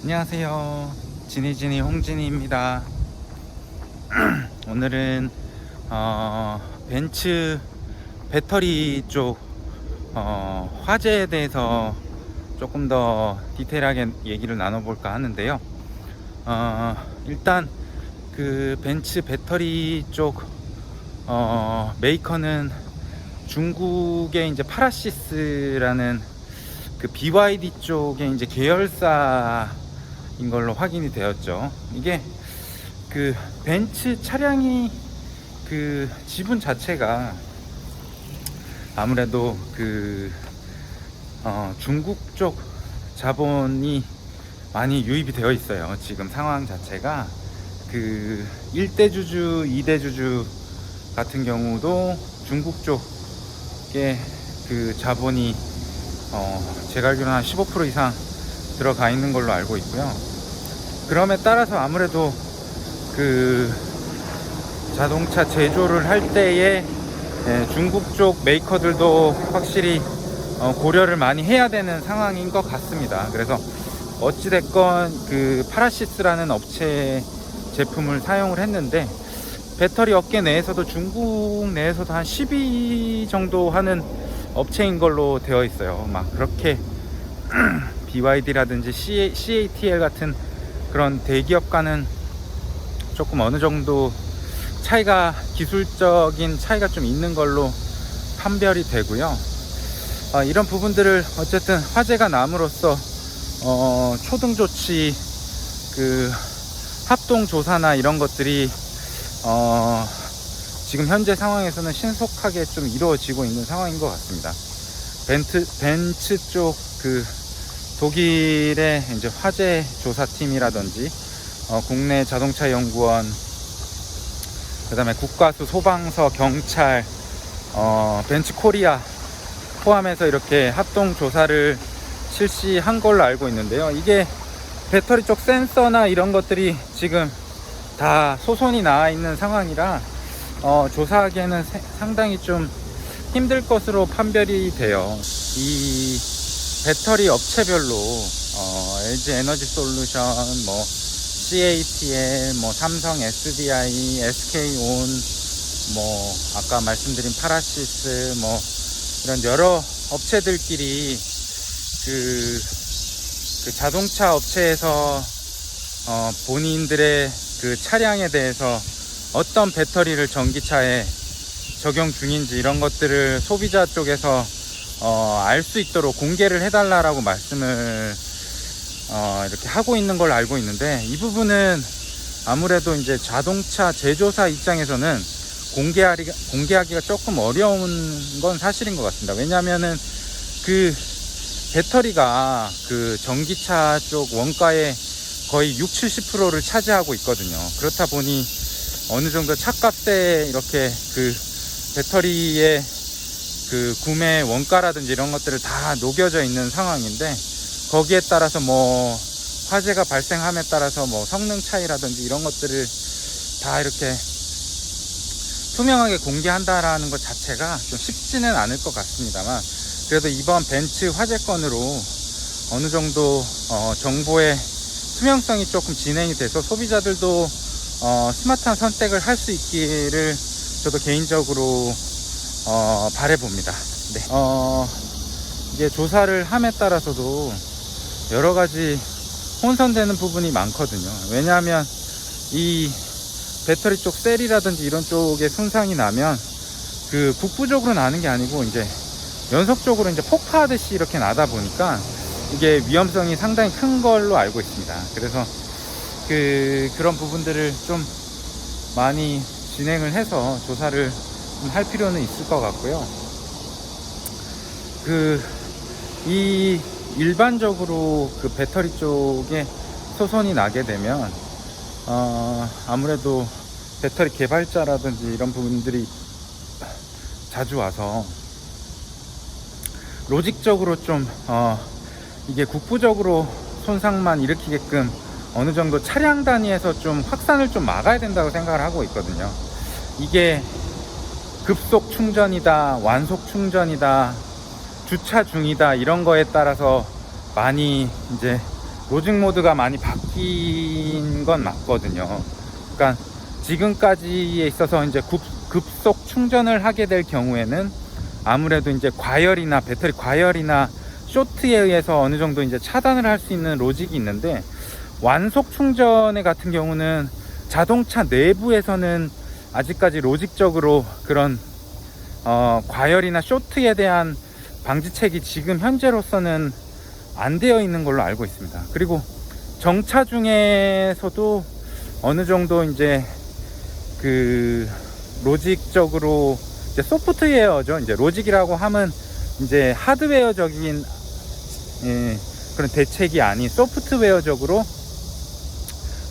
안녕하세요. 지니지니 홍진이입니다. 오늘은 벤츠 배터리 쪽 화재에 대해서 조금 더 디테일하게 얘기를 나눠볼까 하는데요. 일단 그 벤츠 배터리 쪽 메이커는 중국의 이제 파라시스라는 그 BYD 쪽의 이제 계열사인 걸로 확인이 되었죠. 이게 그 벤츠 차량이 그 지분 자체가 아무래도 그 중국 쪽 자본이 많이 유입이 되어 있어요. 지금 상황 자체가 그 1대주주, 2대주주 같은 경우도 중국 쪽에 그 자본이 제가 알기로는 한 15% 이상 들어가 있는 걸로 알고 있고요. 그럼에 따라서 아무래도 그 자동차 제조를 할 때에 중국 쪽 메이커들도 확실히 고려를 많이 해야 되는 상황인 것 같습니다. 그래서 어찌됐건 그 파라시스라는 업체 제품을 사용을 했는데, 배터리 업계 내에서도 중국 내에서도 한 10위 정도 하는 업체인 걸로 되어 있어요. 막 그렇게 BYD라든지 CATL 같은 그런 대기업과는 조금 어느 정도 차이가, 기술적인 차이가 좀 있는 걸로 판별이 되고요. 이런 부분들을 어쨌든 화재가 남으로써 초등 조치, 그 합동 조사나 이런 것들이 지금 현재 상황에서는 신속하게 좀 이루어지고 있는 상황인 것 같습니다. 벤츠 쪽 그 독일의 이제 화재 조사팀이라든지 국내 자동차 연구원, 그다음에 국가수, 소방서, 경찰, 벤츠 코리아 포함해서 이렇게 합동 조사를 실시한 걸로 알고 있는데요. 이게 배터리 쪽 센서나 이런 것들이 지금 다 소손이 나와 있는 상황이라 조사하기에는 상당히 좀 힘들 것으로 판별이 돼요. 이 배터리 업체별로 LG 에너지 솔루션, 뭐 CATL, 뭐 삼성 SDI, SK온, 뭐 아까 말씀드린 파라시스, 뭐 이런 여러 업체들끼리 그 자동차 업체에서 본인들의 그 차량에 대해서 어떤 배터리를 전기차에 적용 중인지 이런 것들을 소비자 쪽에서 알 수 있도록 공개를 해달라고 말씀을 이렇게 하고 있는 걸 알고 있는데, 이 부분은 아무래도 이제 자동차 제조사 입장에서는 공개하기가 조금 어려운 건 사실인 것 같습니다. 왜냐하면은 그 배터리가 그 전기차 쪽 원가의 거의 60~70%를 차지하고 있거든요. 그렇다 보니 어느 정도 차값에 이렇게 그 배터리의 그 구매 원가라든지 이런 것들을 다 녹여져 있는 상황인데, 거기에 따라서 뭐 화재가 발생함에 따라서 뭐 성능 차이라든지 이런 것들을 다 이렇게 투명하게 공개한다라는 것 자체가 좀 쉽지는 않을 것 같습니다만, 그래도 이번 벤츠 화재 건으로 어느 정도 정보의 투명성이 조금 진행이 돼서 소비자들도 스마트한 선택을 할 수 있기를 저도 개인적으로 바라봅니다. 네. 이게 조사를 함에 따라서도 여러 가지 혼선되는 부분이 많거든요. 왜냐하면 이 배터리 쪽 셀이라든지 이런 쪽에 손상이 나면 그 국부적으로 나는 게 아니고 이제 연속적으로 이제 폭파하듯이 이렇게 나다 보니까 이게 위험성이 상당히 큰 걸로 알고 있습니다. 그래서 그런 부분들을 좀 많이 진행을 해서 조사를 할 필요는 있을 것 같고요. 이 일반적으로 그 배터리 쪽에 소손이 나게 되면 아무래도 배터리 개발자라든지 이런 부분들이 자주 와서 로직적으로 좀 이게 국부적으로 손상만 일으키게끔 어느 정도 차량 단위에서 좀 확산을 좀 막아야 된다고 생각을 하고 있거든요. 이게 급속 충전이다, 완속 충전이다, 주차 중이다, 이런 거에 따라서 많이 이제 로직 모드가 많이 바뀐 건 맞거든요. 그러니까 지금까지에 있어서 이제 급속 충전을 하게 될 경우에는 아무래도 이제 과열이나 배터리 과열이나 쇼트에 의해서 어느 정도 이제 차단을 할 수 있는 로직이 있는데, 완속 충전의 같은 경우는 자동차 내부에서는 아직까지 로직적으로 그런 과열이나 쇼트에 대한 방지책이 지금 현재로서는 안 되어 있는 걸로 알고 있습니다. 그리고 정차 중에서도 어느 정도 이제 그 로직적으로 이제 소프트웨어죠. 이제 로직이라고 하면 이제 하드웨어적인 그런 대책이 아닌 소프트웨어적으로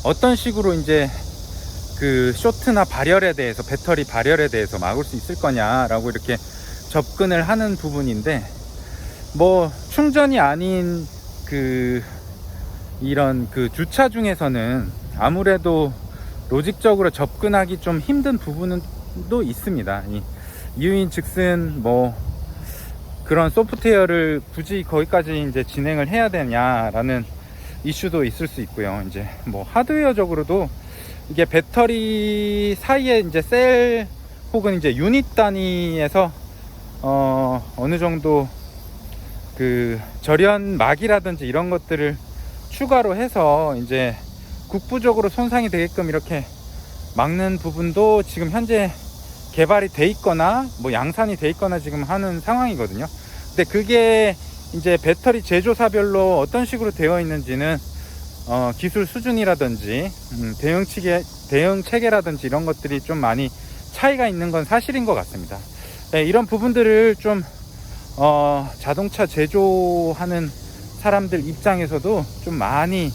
어떤 식으로 이제 그 쇼트나 발열에 대해서, 배터리 발열에 대해서 막을 수 있을 거냐라고 이렇게 접근을 하는 부분인데, 뭐 충전이 아닌 그 이런 그 주차 중에서는 아무래도 로직적으로 접근하기 좀 힘든 부분은 또 있습니다. 이유인 즉슨 뭐 그런 소프트웨어를 굳이 거기까지 이제 진행을 해야 되냐라는 이슈도 있을 수 있고요. 이제 뭐 하드웨어적으로도 이게 배터리 사이에 이제 셀 혹은 이제 유닛 단위에서 어느 정도 그 절연막이라든지 이런 것들을 추가로 해서 이제 국부적으로 손상이 되게끔 이렇게 막는 부분도 지금 현재 개발이 돼 있거나 뭐 양산이 돼 있거나 지금 하는 상황이거든요. 근데 그게 이제 배터리 제조사별로 어떤 식으로 되어 있는지는 기술 수준이라든지 대응 체계라든지 이런 것들이 좀 많이 차이가 있는 건 사실인 것 같습니다. 네, 이런 부분들을 좀 자동차 제조하는 사람들 입장에서도 좀 많이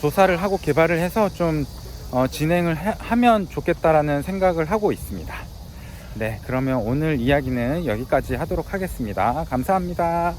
조사를 하고 개발을 해서 좀 진행을 하면 좋겠다라는 생각을 하고 있습니다. 네, 그러면 오늘 이야기는 여기까지 하도록 하겠습니다. 감사합니다.